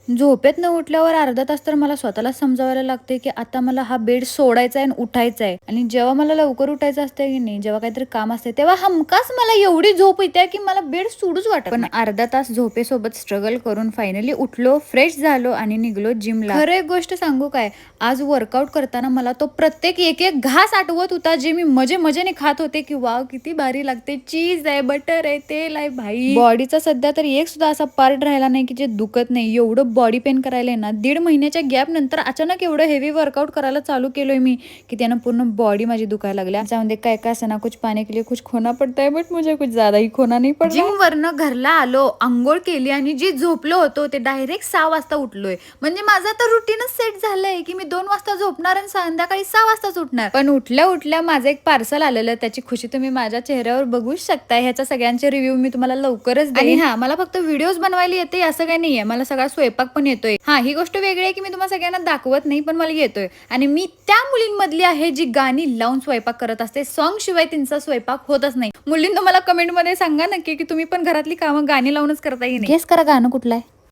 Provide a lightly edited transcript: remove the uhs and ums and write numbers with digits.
झोपेत न उठल्यावर अर्धा तास तर मला स्वतःला समजावायला लागते की आता मला हा बेड सोडायचा आहे आणि उठायचा आहे. आणि जेव्हा मला लवकर उठायचं असतं की नाही, जेव्हा काहीतरी काम असते, तेव्हा हमखास मला एवढी झोप येते की मला बेड सोडूच वाटत पण नाही. अर्धा तास झोपेसोबत स्ट्रगल करून फायनली उठलो, फ्रेश झालो आणि निघलो जिमला. खरं एक गोष्ट सांगू काय, आज वर्कआउट करताना मला तो प्रत्येक एक एक घास आठवत होता जे मी मजेने खात होते की वाव किती भारी लागते, चीज आहे, बटर आहे, तेल आहे. भाई बॉडीचा सध्या तर एक सुद्धा असा पार्ट राहिला नाही की जे दुखत नाही. एवढं बॉडी पेन करायला ना, 1.5 महिन्याच्या गॅप नंतर अचानक एवढं हेवी वर्कआउट करायला चालू केलोय मी की त्यानं पूर्ण बॉडी माझी दुखायला लागल्या. त्यामध्ये काय काय असं ना, कुछ पाने के लिए कुछ खोना पडता है, बट मुझे कुछ ज्यादा ही खोना नाही पडला. जिम वरनं घरला आलो, आंघोळ केली आणि जी झोपलो होतो ते डायरेक्ट 6 वाजता उठलोय. म्हणजे माझं तर रुटीनच सेट झालंय की मी 2 वाजता झोपणार आणि संध्याकाळी 6 वाजताच उठणार. पण उठल्या उठल्या माझं एक पार्सल आलेलं, त्याची खुशी तुम्ही माझ्या चेहऱ्यावर बघूच शकता. ह्याच्या सगळ्यांचे रिव्ह्यू मी तुम्हाला लवकरच देईन. आणि हा, मला फक्त व्हिडिओज बनवायला येते असं काही नाहीये, मला सगळा स्वयंपाक पण येतोय. हा, ही गोष्ट वेगळी आहे की मी तुम्हाला सगळ्यांना दाखवत नाही, पण मला येतोय. आणि मी त्या मुलींमधली आहे जी गाणी लावून स्वयंपाक करत असते. सॉंग शिवाय त्यांचा स्वयंपाक होतच नाही. मुलींना मला कमेंट मध्ये सांगा नक्की की तुम्ही पण घरातली कामं गाणी लावूनच करता की नाही. गेस करा गाणं कुठलं आहे.